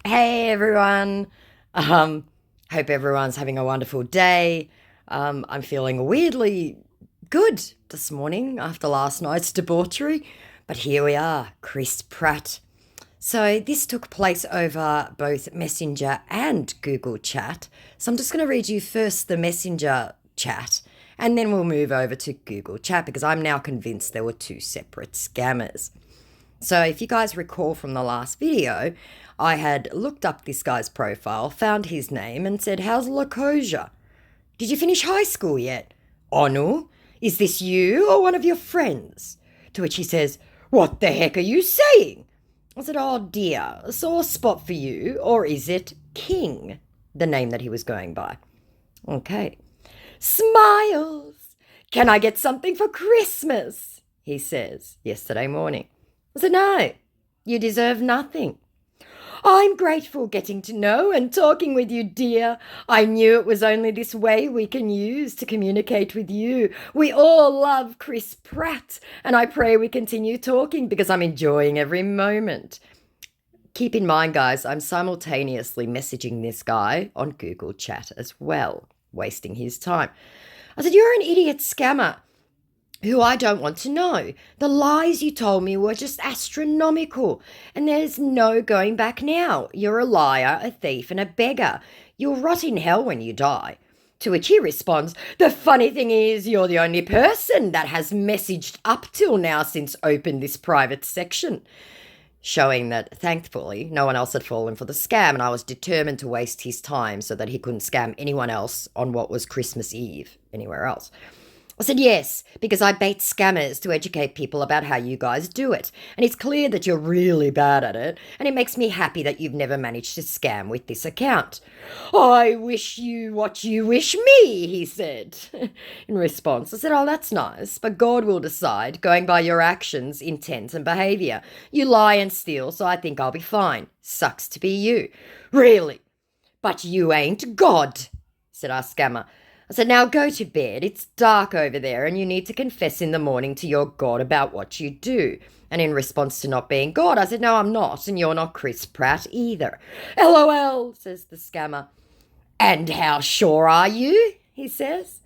Hey everyone. Um, Hope everyone's having a wonderful day. I'm feeling weirdly good this morning after last night's debauchery, but here we are, Chris Pratt. So this took place over both Messenger and Google Chat. So I'm just going to read you first the Messenger chat, and then we'll move over to Google Chat because I'm now convinced there were two separate scammers. So, if you guys recall from the last video, I had looked up this guy's profile, found his name, and said, "How's Lokoja? Did you finish high school yet? Oh no? Is this you or one of your friends?" To which he says, "What the heck are you saying?" I said, "Oh dear, a sore spot for you, or is it King?" The name that he was going by. Okay. "Smiles! Can I get something for Christmas?" he says, yesterday morning. I said, "No, you deserve nothing." "I'm grateful getting to know and talking with you, dear. I knew it was only this way we can use to communicate with you. We all love Chris Pratt, and I pray we continue talking because I'm enjoying every moment." Keep in mind, guys, I'm simultaneously messaging this guy on Google Chat as well, wasting his time. I said, "You're an idiot scammer who I don't want to know. The lies you told me were just astronomical, and there's no going back now. You're a liar, a thief, and a beggar. You'll rot in hell when you die." To which he responds, "The funny thing is, you're the only person that has messaged up till now since opened this private section." Showing that, thankfully, no one else had fallen for the scam, and I was determined to waste his time so that he couldn't scam anyone else on what was Christmas Eve anywhere else. I said, "Yes, because I bait scammers to educate people about how you guys do it. And it's clear that you're really bad at it, and it makes me happy that you've never managed to scam with this account." "I wish you what you wish me," he said. In response, I said, "Oh, that's nice, but God will decide, going by your actions, intent, and behaviour. You lie and steal, so I think I'll be fine. Sucks to be you." "Really? But you ain't God," said our scammer. I said, "Now go to bed. It's dark over there, and you need to confess in the morning to your God about what you do." And in response to not being God, I said, "No, I'm not, and you're not Chris Pratt either." "LOL," says the scammer. "And how sure are you?" he says.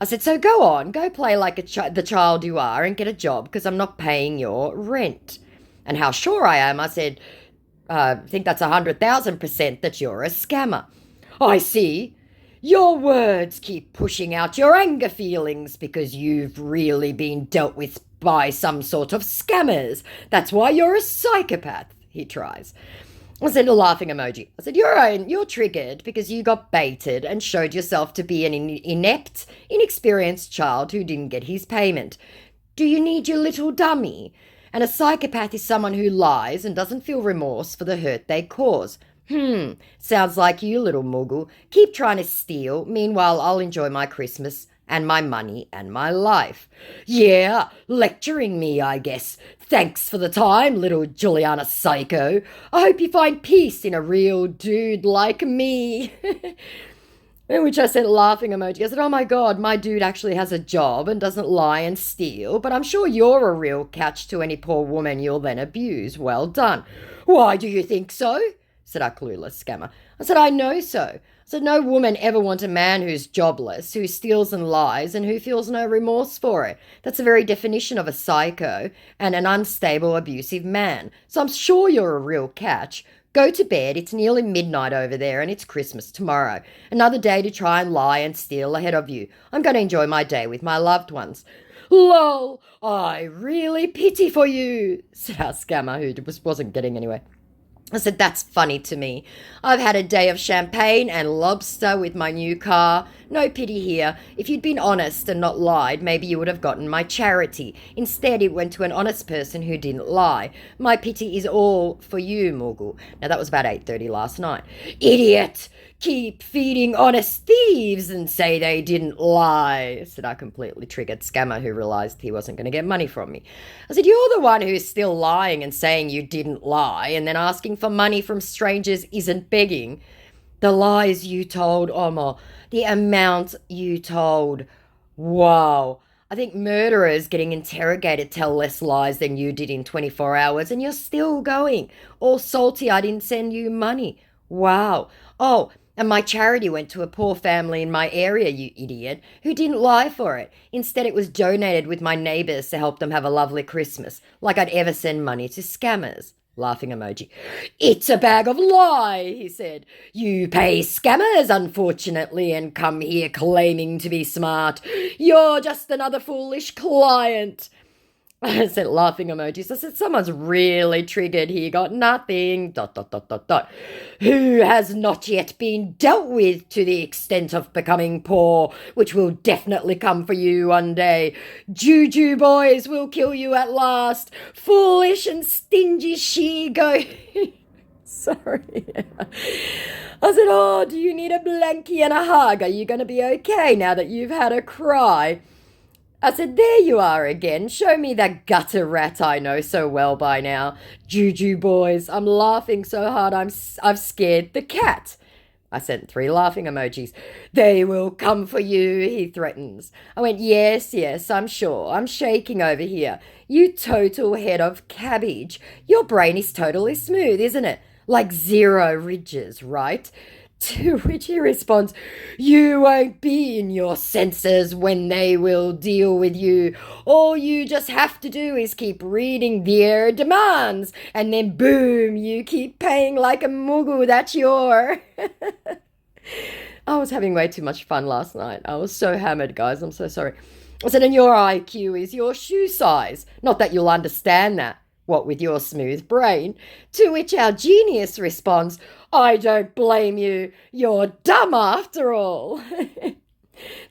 I said, "So go on, go play like the child you are and get a job because I'm not paying your rent." "And how sure I am?" I said, "I think that's 100,000% that you're a scammer." "I see. Your words keep pushing out your anger feelings because you've really been dealt with by some sort of scammers. That's why you're a psychopath," he tries. I said, a laughing emoji. I said, "You're triggered because you got baited and showed yourself to be an inept, inexperienced child who didn't get his payment. Do you need your little dummy?" And a psychopath is someone who lies and doesn't feel remorse for the hurt they cause. Sounds like you, little Moogle. Keep trying to steal. Meanwhile, I'll enjoy my Christmas and my money and my life." "Yeah, lecturing me, I guess. Thanks for the time, little Juliana Psycho. I hope you find peace in a real dude like me." In which I said, laughing emoji. I said, "Oh my God, my dude actually has a job and doesn't lie and steal, but I'm sure you're a real catch to any poor woman you'll then abuse. Well done." "Why do you think so?" said our clueless scammer. I said, "I know so." I said, "No woman ever wants a man who's jobless, who steals and lies, and who feels no remorse for it. That's the very definition of a psycho and an unstable, abusive man. So I'm sure you're a real catch. Go to bed. It's nearly midnight over there, and it's Christmas tomorrow. Another day to try and lie and steal ahead of you. I'm going to enjoy my day with my loved ones." "Lol, I really pity for you," said our scammer, who wasn't getting anywhere. I said, "That's funny to me. I've had a day of champagne and lobster with my new car. No pity here. If you'd been honest and not lied, maybe you would have gotten my charity. Instead, it went to an honest person who didn't lie. My pity is all for you, Moogle." Now, that was about 8:30 last night. "Idiot! Keep feeding honest thieves and say they didn't lie," said our completely triggered scammer who realised he wasn't going to get money from me. I said, "You're the one who's still lying and saying you didn't lie, and then asking for money from strangers isn't begging. The lies you told, Omo, the amount you told. Wow. I think murderers getting interrogated tell less lies than you did in 24 hours, and you're still going. All salty I didn't send you money. Wow. Oh, and my charity went to a poor family in my area, you idiot, who didn't lie for it. Instead, it was donated with my neighbours to help them have a lovely Christmas, like I'd ever send money to scammers. Laughing emoji. It's a bag of lie, he said. You pay scammers, unfortunately, and come here claiming to be smart. You're just another foolish client. I said laughing emojis. I said, someone's really triggered here. Got nothing. ... Who has not yet been dealt with to the extent of becoming poor, which will definitely come for you one day. Juju boys will kill you at last. Foolish and stingy she-go. Sorry. I said, oh, do you need a blankie and a hug? Are you going to be okay now that you've had a cry? I said, there you are again. Show me that gutter rat I know so well by now. Juju boys, I'm laughing so hard I've scared the cat. I sent 3 laughing emojis. They will come for you, he threatens. I went, yes, I'm sure. I'm shaking over here. You total head of cabbage. Your brain is totally smooth, isn't it? Like 0 ridges, right? To which he responds, you won't be in your senses when they will deal with you. All you just have to do is keep reading their demands, and then boom, you keep paying like a mugu. That's your... I was having way too much fun last night. I was so hammered, guys. I'm so sorry. I said, and your IQ is your shoe size. Not that you'll understand that. What with your smooth brain? To which our genius responds, I don't blame you. You're dumb after all. To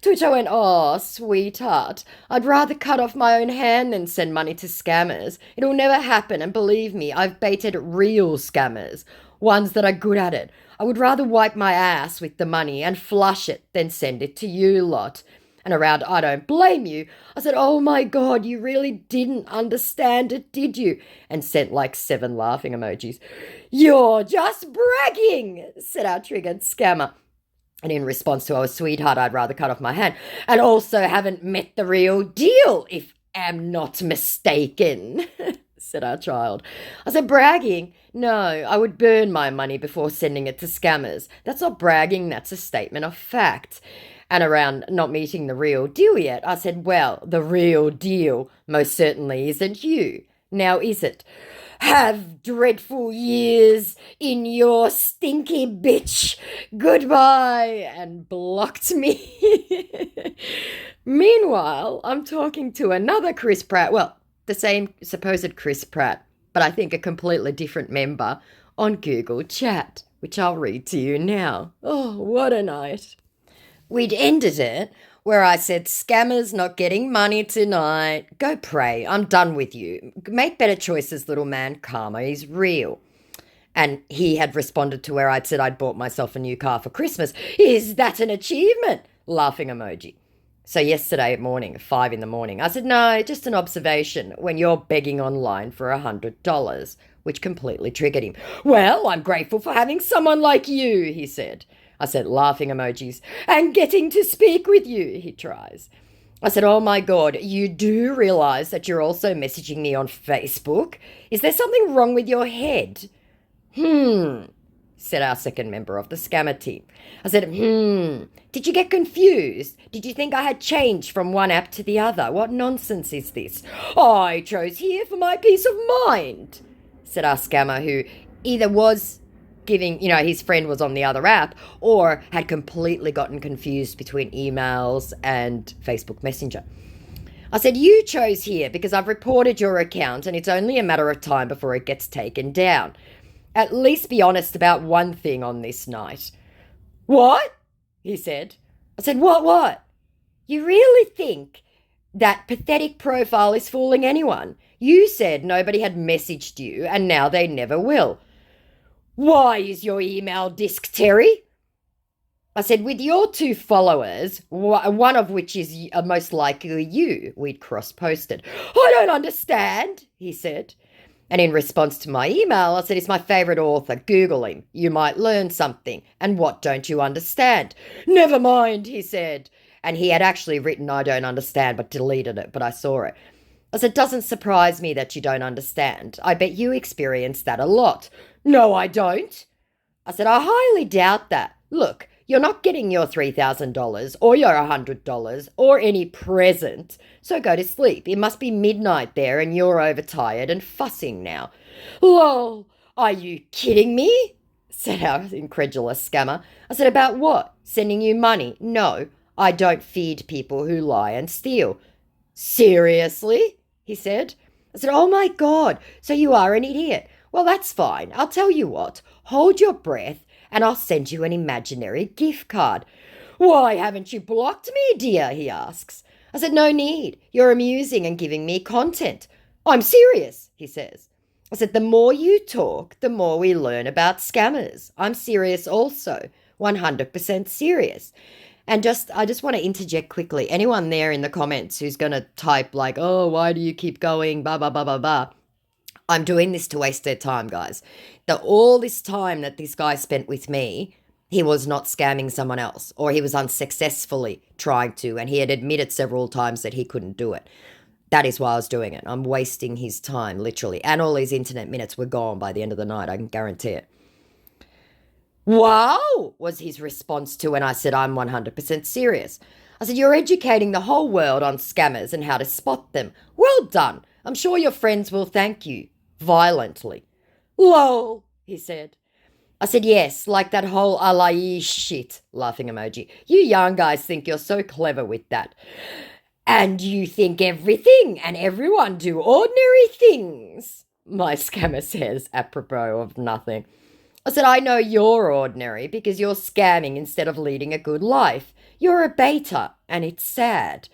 which I went, oh, sweetheart, I'd rather cut off my own hand than send money to scammers. It'll never happen, and believe me, I've baited real scammers, ones that are good at it. I would rather wipe my ass with the money and flush it than send it to you lot. And around, I don't blame you. I said, oh my God, you really didn't understand it, did you? And sent like 7 laughing emojis. You're just bragging, said our triggered scammer. And in response to, oh, sweetheart, I'd rather cut off my hand. And also haven't met the real deal, if am not mistaken, said our child. I said, bragging? No, I would burn my money before sending it to scammers. That's not bragging, that's a statement of fact. And around not meeting the real deal yet, I said, well, the real deal most certainly isn't you. Now is it? Have dreadful years in your stinky bitch. Goodbye. And blocked me. Meanwhile, I'm talking to another Chris Pratt. Well, the same supposed Chris Pratt, but I think a completely different member on Google Chat, which I'll read to you now. Oh, what a night. We'd ended it where I said, scammers not getting money tonight. Go pray. I'm done with you. Make better choices, little man. Karma is real. And he had responded to where I'd said I'd bought myself a new car for Christmas. Is that an achievement? Laughing emoji. So yesterday morning, at 5 in the morning, I said, no, just an observation when you're begging online for $100, which completely triggered him. Well, I'm grateful for having someone like you, he said. I said, laughing emojis, and getting to speak with you, he tries. I said, oh my God, you do realise that you're also messaging me on Facebook? Is there something wrong with your head? Said our second member of the scammer team. I said, did you get confused? Did you think I had changed from one app to the other? What nonsense is this? I chose here for my peace of mind, said our scammer, who either was giving, his friend was on the other app, or had completely gotten confused between emails and Facebook Messenger. I said, you chose here because I've reported your account and it's only a matter of time before it gets taken down. At least be honest about one thing on this night. What? He said. I said, what? You really think that pathetic profile is fooling anyone? You said nobody had messaged you and now they never will. Why is your email disk, Terry? I said, with your 2 followers, one of which is most likely you, we'd cross-posted. I don't understand, he said. And in response to my email, I said, he's my favourite author. Google him. You might learn something. And what don't you understand? Never mind, he said. And he had actually written, I don't understand, but deleted it, but I saw it. I said, doesn't surprise me that you don't understand. I bet you experience that a lot. No, I don't. I said, I highly doubt that. Look, you're not getting your $3,000 or your $100 or any present, so go to sleep. It must be midnight there and you're overtired and fussing now. Lol, are you kidding me? Said our incredulous scammer. I said, about what? Sending you money? No, I don't feed people who lie and steal. Seriously? He said. I said, oh my God, so you are an idiot. Well, that's fine. I'll tell you what. Hold your breath and I'll send you an imaginary gift card. Why haven't you blocked me, dear? He asks. I said, no need. You're amusing and giving me content. I'm serious, he says. I said, the more you talk, the more we learn about scammers. I'm serious also, 100% serious. And I just want to interject quickly. Anyone there in the comments who's going to type like, oh, why do you keep going, blah, blah, blah, blah, blah. I'm doing this to waste their time, guys. All this time that this guy spent with me, he was not scamming someone else, or he was unsuccessfully trying to, and he had admitted several times that he couldn't do it. That is why I was doing it. I'm wasting his time, literally. And all his internet minutes were gone by the end of the night, I can guarantee it. Wow, was his response to when I said I'm 100% serious. I said, you're educating the whole world on scammers and how to spot them. Well done. I'm sure your friends will thank you. Violently. Lol, he said. I said, yes, like that whole alai shit, laughing emoji. You young guys think you're so clever with that. And you think everything and everyone do ordinary things, my scammer says, apropos of nothing. I said, I know you're ordinary because you're scamming instead of leading a good life. You're a beta, and it's sad.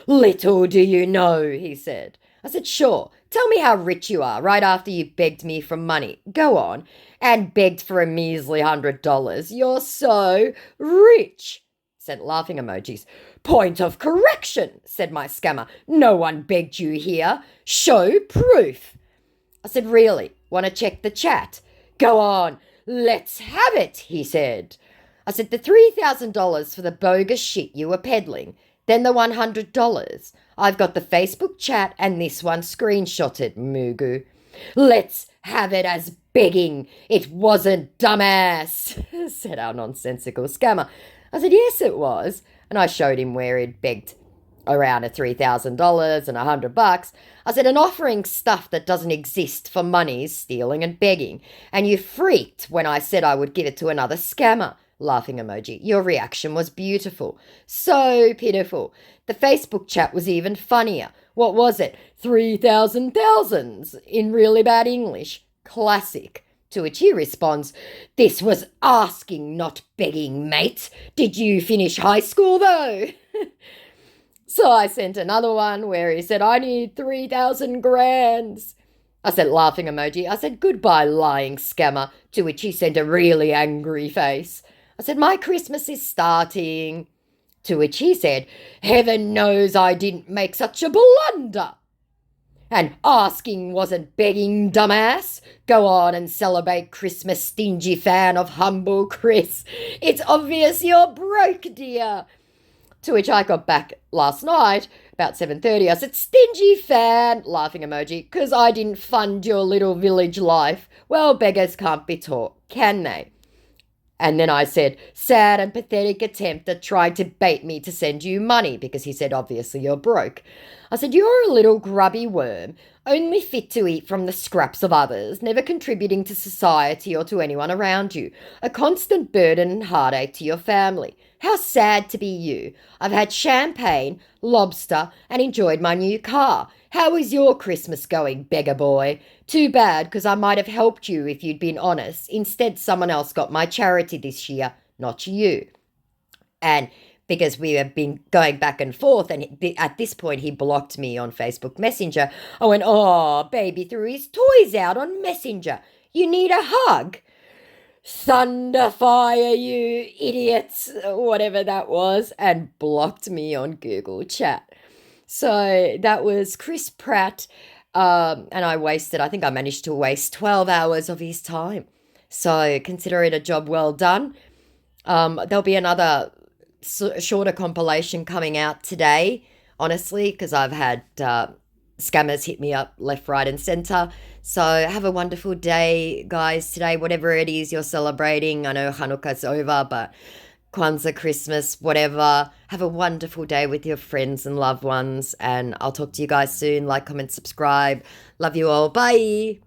Little do you know, he said. I said, sure, tell me how rich you are right after you begged me for money. Go on. And begged for a measly $100. You're so rich, said laughing emojis. Point of correction, said my scammer. No one begged you here. Show proof. I said, really? Want to check the chat? Go on. Let's have it, he said. I said, the $3,000 for the bogus shit you were peddling, then the $100. I've got the Facebook chat and this one screenshotted, Mugu. Let's have it as begging. It wasn't, dumbass, said our nonsensical scammer. I said, yes, it was. And I showed him where he'd begged around a $3,000 and $100. I said, and offering stuff that doesn't exist for money is stealing and begging. And you freaked when I said I would give it to another scammer. Laughing emoji. Your reaction was beautiful. So pitiful. The Facebook chat was even funnier. What was it? 3,000 thousands in really bad English. Classic. To which he responds, this was asking, not begging, mate. Did you finish high school though? So I sent another one where he said, I need 3,000 grands. I said, laughing emoji. I said, goodbye, lying scammer. To which he sent a really angry face. I said, my Christmas is starting. To which he said, heaven knows I didn't make such a blunder. And asking wasn't begging, dumbass. Go on and celebrate Christmas, stingy fan of humble Chris. It's obvious you're broke, dear. To which I got back last night, about 7:30. I said, stingy fan, laughing emoji, because I didn't fund your little village life. Well, beggars can't be taught, can they? And then I said, sad and pathetic attempt at trying to bait me to send you money, because he said, obviously you're broke. I said, you're a little grubby worm, only fit to eat from the scraps of others, never contributing to society or to anyone around you, a constant burden and heartache to your family. How sad to be you. I've had champagne, lobster, and enjoyed my new car. How is your Christmas going, beggar boy? Too bad, because I might have helped you if you'd been honest. Instead, someone else got my charity this year, not you. And because we have been going back and forth, and at this point he blocked me on Facebook Messenger, I went, oh, baby threw his toys out on Messenger. You need a hug? Thunderfire, you idiots, whatever that was, and blocked me on Google Chat. So that was Chris Pratt, and I think I managed to waste 12 hours of his time. So consider it a job well done. There'll be another shorter compilation coming out today, honestly, because I've had scammers hit me up left, right, and center. So have a wonderful day, guys, today, whatever it is you're celebrating. I know Hanukkah's over, but Kwanzaa, Christmas, whatever. Have a wonderful day with your friends and loved ones. And I'll talk to you guys soon. Like, comment, subscribe. Love you all. Bye.